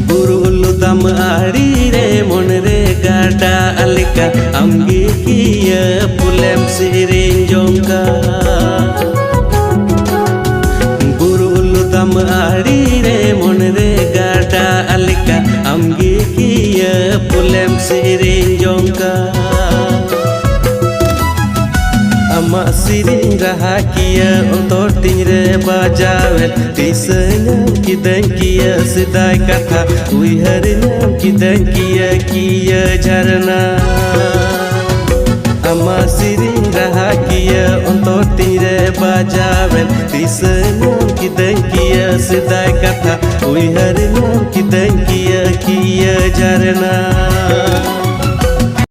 Burulutam arire monre gada alika amgi kiya pulem siring jongka Burulutam arire monre gada alika amgi kiya pulem siring jongka Amak siring rahakia untuk tingre bajawel Tisanya kita kia sedai kata Wiharnya kita kia jarana Amak siring rahakia untuk tingre bajawel Tisanya kita kia sedai kata Wiharnya kita kia jarana